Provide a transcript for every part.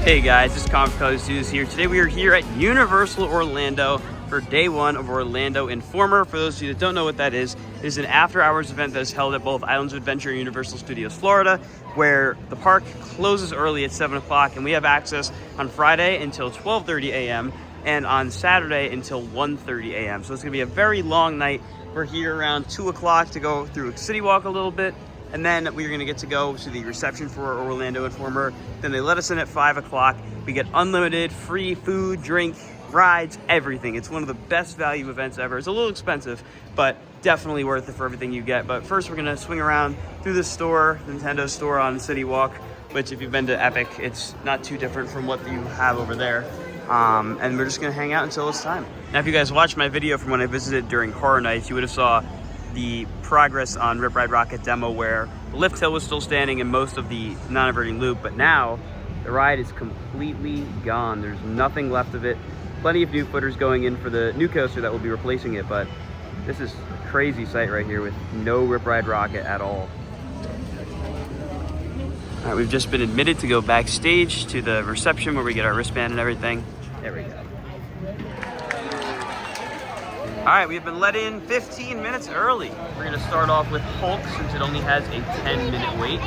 Hey guys, it's Comic Colors Dudes here. Today we are here at Universal Orlando for day one of Orlando Informer. For those of you that don't know what that is, it is an after-hours event that is held at both Islands of Adventure and Universal Studios Florida, where the park closes early at 7 o'clock, and we have access on Friday until 12:30 a.m. and on Saturday until 1:30 a.m. So it's going to be a very long night. We're here around 2 o'clock to go through City Walk a little bit, and then we're going to get to go to the reception for Orlando Informer. Then they let us in at 5 o'clock. We get unlimited free food, drink, rides, everything. It's one of the best value events ever. It's a little expensive, but definitely worth it for everything you get. But first, we're going to swing around through the store, Nintendo store on City Walk, which if you've been to Epic, it's not too different from what you have over there. And we're just going to hang out until it's time. Now, if you guys watched my video from when I visited during Horror Nights, you would have saw the progress on Rip Ride Rockit demo where the lift hill was still standing in most of the non-inverting loop, but now the ride is completely gone. There's nothing left of it. Plenty of new footers going in for the new coaster that will be replacing it, but this is a crazy sight right here with no Rip Ride Rockit at all. All right, we've just been admitted to go backstage to the reception where we get our wristband and everything. There we go. All right, we've been let in 15 minutes early. We're gonna start off with Hulk since it only has a 10-minute wait.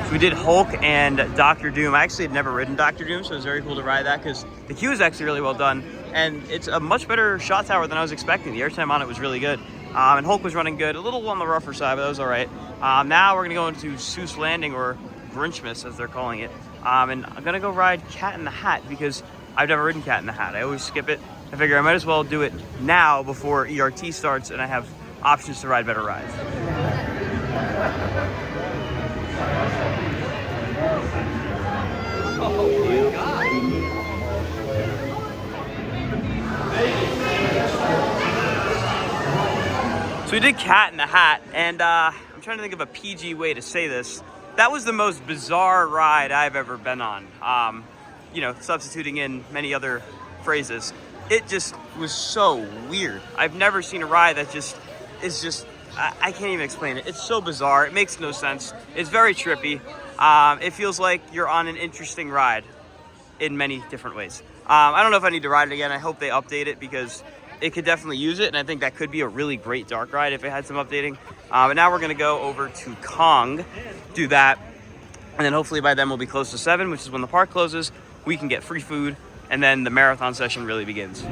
We did Hulk and Dr. Doom. I actually had never ridden Dr. Doom, so it was very cool to ride that because the queue is actually really well done. And it's a much better shot tower than I was expecting. The airtime on it was really good. And Hulk was running good, a little on the rougher side, but that was all right. Now we're gonna go into Seuss Landing, or Grinchmas as they're calling it. And I'm gonna go ride Cat in the Hat because I've never ridden Cat in the Hat. I always skip it. I figure I might as well do it now before ERT starts and I have options to ride better rides. So we did Cat in the Hat, and I'm trying to think of a PG way to say this. That was the most bizarre ride I've ever been on. You know, substituting in many other phrases. It just was so weird. I've never seen a ride that I can't even explain it. It's so bizarre. It makes no sense. It's very trippy. It feels like you're on an interesting ride in many different ways. I don't know if I need to ride it again. I hope they update it because it could definitely use it, and I think that could be a really great dark ride if it had some updating. But now we're gonna go over to Kong, do that, and then hopefully by then we'll be close to 7, which is when the park closes. We can get free food, and then the marathon session really begins.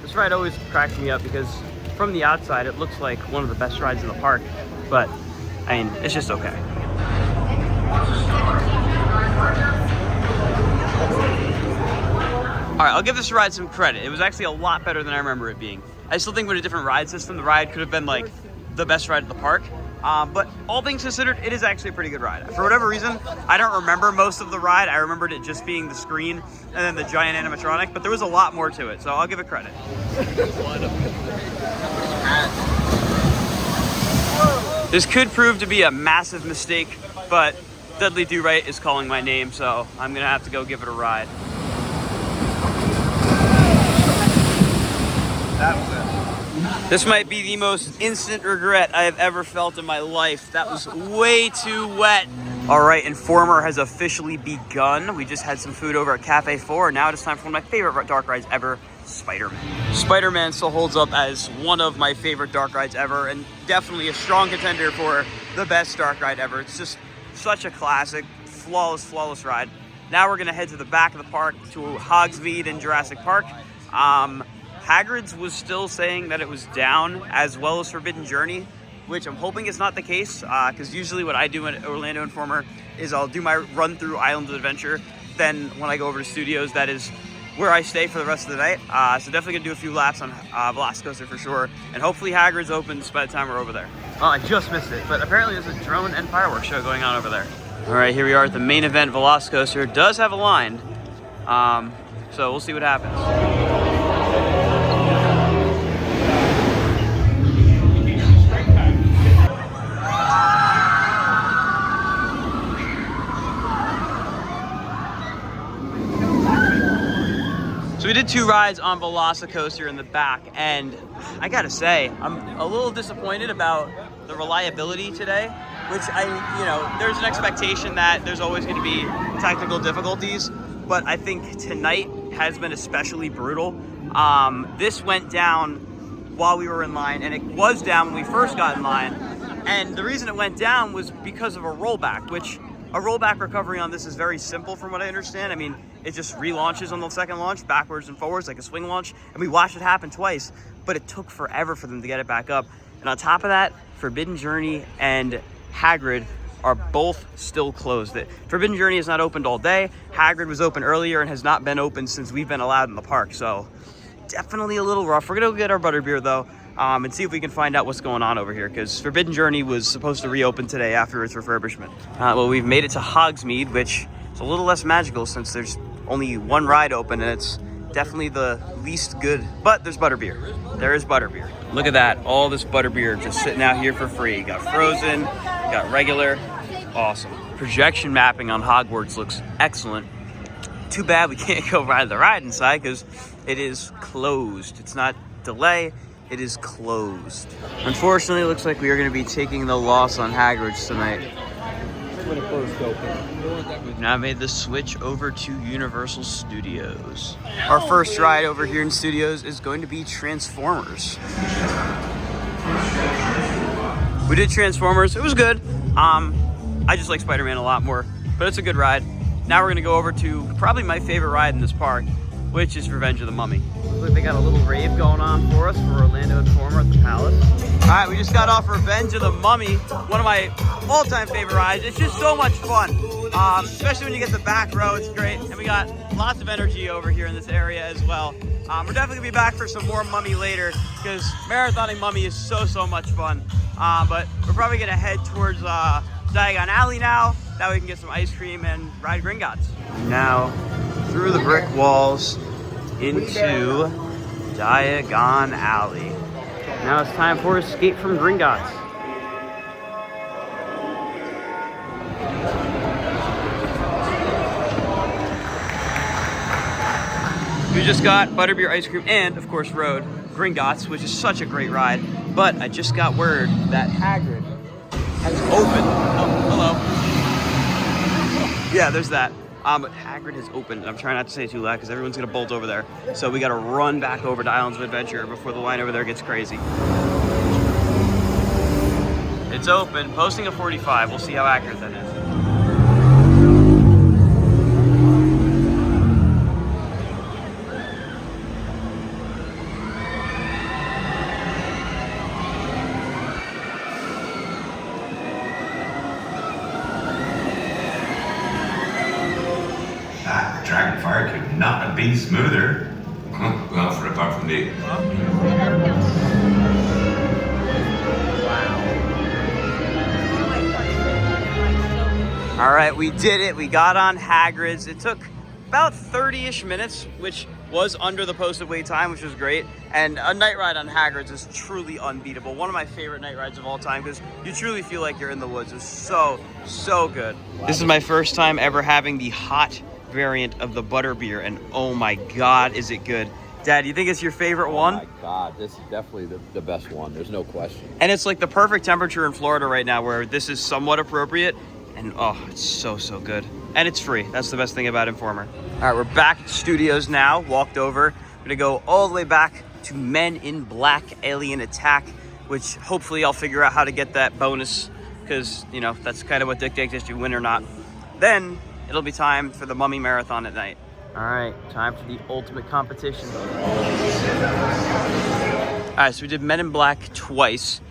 This ride always cracks me up because from the outside it looks like one of the best rides in the park, but I mean, it's just okay. All right, I'll give this ride some credit. It was actually a lot better than I remember it being. I still think with a different ride system, the ride could have been like the best ride at the park. But all things considered, it is actually a pretty good ride. For whatever reason, I don't remember most of the ride. I remembered it just being the screen and then the giant animatronic, but there was a lot more to it, so I'll give it credit. This could prove to be a massive mistake, but Dudley Do Right is calling my name, so I'm gonna have to go give it a ride. That was it. This might be the most instant regret I have ever felt in my life. That was way too wet. All right, Informer has officially begun. We just had some food over at Cafe 4, and now it is time for one of my favorite dark rides ever, Spider-Man. Spider-Man still holds up as one of my favorite dark rides ever, and definitely a strong contender for the best dark ride ever. It's just such a classic, flawless ride. Now we're gonna head to the back of the park to Hogsmeade and Jurassic Park. Hagrid's was still saying that it was down, as well as Forbidden Journey, which I'm hoping is not the case, because usually what I do at Orlando Informer is I'll do my run through Islands of Adventure. Then when I go over to studios, that is where I stay for the rest of the night. So definitely gonna do a few laps on VelociCoaster for sure. And hopefully Hagrid's opens by the time we're over there. Oh, I just missed it, but apparently there's a drone and fireworks show going on over there. All right, here we are at the main event. VelociCoaster. It does have a line, so we'll see what happens. So we did 2 rides on VelociCoaster in the back, and I gotta say, I'm a little disappointed about the reliability today, which there's an expectation that there's always gonna be technical difficulties, but I think tonight has been especially brutal. This went down while we were in line, and it was down when we first got in line, and the reason it went down was because of a rollback, which a rollback recovery on this is very simple from what I understand. I mean, it just relaunches on the second launch, backwards and forwards, like a swing launch. And we watched it happen twice, but it took forever for them to get it back up. And on top of that, Forbidden Journey and Hagrid are both still closed. Forbidden Journey is not opened all day. Hagrid was open earlier and has not been open since we've been allowed in the park. So definitely a little rough. We're gonna go get our butterbeer though, and see if we can find out what's going on over here, because Forbidden Journey was supposed to reopen today after its refurbishment. Well, we've made it to Hogsmeade, which is a little less magical since there's only 1 ride open, and it's definitely the least good, but there's butterbeer. There is butterbeer. Look at that, all this butterbeer just sitting out here for free. Got frozen, got regular, awesome. Projection mapping on Hogwarts looks excellent. Too bad we can't go ride the ride inside because it is closed. It's not delay, it is closed. Unfortunately, it looks like we are going to be taking the loss on Hagrid's tonight. We've now made the switch over to Universal Studios. Our first ride over here in Studios is going to be Transformers. We did Transformers, it was good. I just like Spider-Man a lot more, but it's a good ride. Now we're gonna go over to probably my favorite ride in this park, which is Revenge of the Mummy. Looks like they got a little rave going on for us for Orlando Informer at the Palace. All right, we just got off Revenge of the Mummy, one of my all-time favorite rides. It's just so much fun, especially when you get the back row, it's great. And we got lots of energy over here in this area as well. We're definitely gonna be back for some more Mummy later because marathoning Mummy is so much fun. But we're probably gonna head towards Diagon Alley now. That way we can get some ice cream and ride Gringotts. Now, through the brick walls into Diagon Alley. Now it's time for Escape from Gringotts. We just got butterbeer ice cream and, of course, rode Gringotts, which is such a great ride. But I just got word that Hagrid has opened. Oh, hello. Yeah, there's that. But Hagrid has opened. I'm trying not to say it too loud because everyone's gonna bolt over there. So we gotta run back over to Islands of Adventure before the line over there gets crazy. It's open, posting a 45. We'll see how accurate that is. Dragonfire could not have been smoother. Well, for apart from the... All right, we did it. We got on Hagrid's. It took about 30-ish minutes, which was under the posted wait time, which was great. And a night ride on Hagrid's is truly unbeatable. One of my favorite night rides of all time because you truly feel like you're in the woods. It's so good. This is my first time ever having the hot variant of the butterbeer, and oh my god, is it good. Dad, you think it's your favorite one? Oh my god, this is definitely the best one. There's no question. And it's like the perfect temperature in Florida right now where this is somewhat appropriate, and oh, it's so good. And it's free. That's the best thing about Informer. All right, we're back at Studios now, walked over. I'm gonna go all the way back to Men in Black Alien Attack, which hopefully I'll figure out how to get that bonus because, you know, that's kind of what dictates if you win or not. Then it'll be time for the Mummy Marathon at night. All right, time for the ultimate competition. All right, so we did Men in Black twice.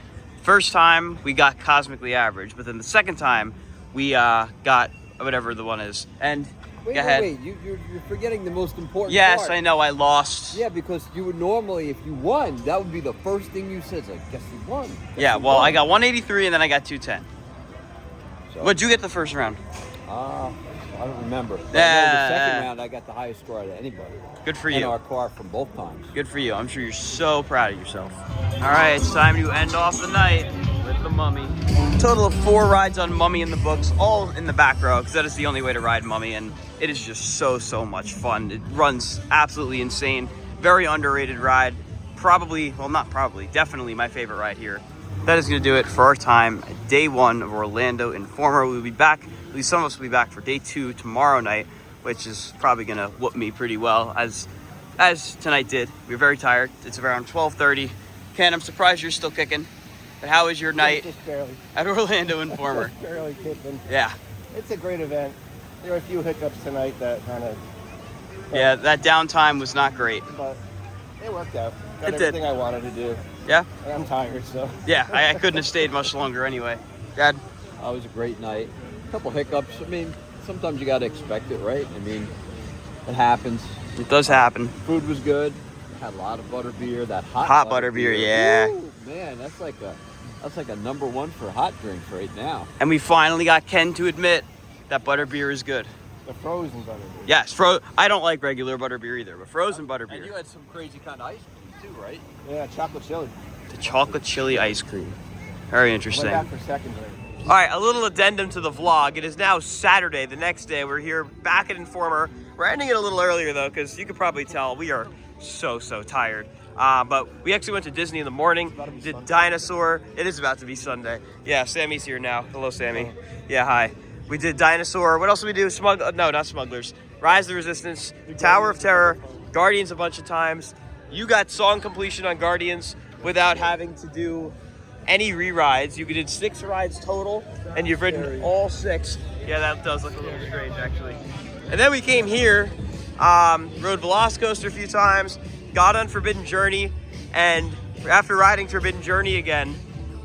First time, we got Cosmically Average, but then the second time, we got whatever the one is. And Go ahead. Wait. You're forgetting the most important Yes, part. I know. I lost. Yeah, because you would normally, if you won, that would be the first thing you said. It's like, guess you won. Yeah, well, I got 183 and then I got 210. So, What'd you get the first round? I don't remember. But Yeah. I know the second round, I got the highest score out of anybody. Good for In you. our car from both times. Good for you. I'm sure you're so proud of yourself. All right, it's time to end off the night with the Mummy. Total of 4 rides on Mummy in the books, all in the back row, because that is the only way to ride Mummy, and it is just so much fun. It runs absolutely insane. Very underrated ride. Probably, well, not probably, definitely my favorite ride here. That is going to do it for our time at day 1 of Orlando Informer. We'll be back, at least some of us will be back for day 2 tomorrow night, which is probably going to whoop me pretty well, as tonight did. We were very tired. It's around 12:30. Ken, I'm surprised you're still kicking. But how was your night Just barely. at Orlando Informer? Just barely kicking. Yeah. It's a great event. There were a few hiccups tonight that kind of... Yeah, that downtime was not great. But it worked out. Got It did. everything I wanted to do. Yeah? And I'm tired, so... Yeah, I couldn't have stayed much longer anyway. Dad? It was a great night. A couple hiccups. I mean, sometimes you got to expect it, right? I mean, it happens. It does happen. Food was good. Had a lot of butterbeer. That Hot butterbeer, yeah. Woo, man, that's like a #1 for hot drinks right now. And we finally got Ken to admit that butterbeer is good. The frozen butterbeer. Yes, I don't like regular butterbeer either, but frozen And butterbeer. you had some crazy kind of ice cream too, right? Yeah, chocolate chili. The chocolate chili ice cream. Very Went interesting. back for seconds right. All right, a little addendum to the vlog. It is now Saturday, the next day. We're here back at Informer. We're ending it a little earlier though, because you could probably tell we are so tired. But we actually went to Disney in the morning, did Dinosaur. It is about to be Sunday. Yeah, Sammy's here now. Hello, Sammy. Yeah, hi. We did Dinosaur. What else did we do? No, not Smugglers. Rise of the Resistance, Tower of Terror, Guardians a bunch of times. You got song completion on Guardians without having to do any re-rides. You did 6 rides total, and you've ridden all 6. Yeah, that does look a little strange, actually. And then we came here, rode VelociCoaster a few times, got on Forbidden Journey, and after riding Forbidden Journey again,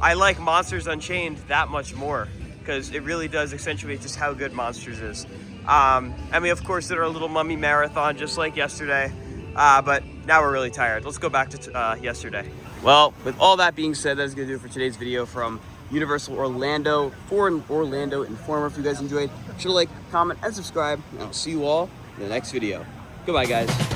I like Monsters Unchained that much more, because it really does accentuate just how good Monsters is. And we, of course, did our little Mummy marathon just like yesterday, but now we're really tired. Let's go back to yesterday. Well, with all that being said, that's going to do it for today's video from Universal Orlando for an Orlando Informer. If you guys enjoyed, be sure to like, comment, and subscribe. And I'll see you all in the next video. Goodbye, guys.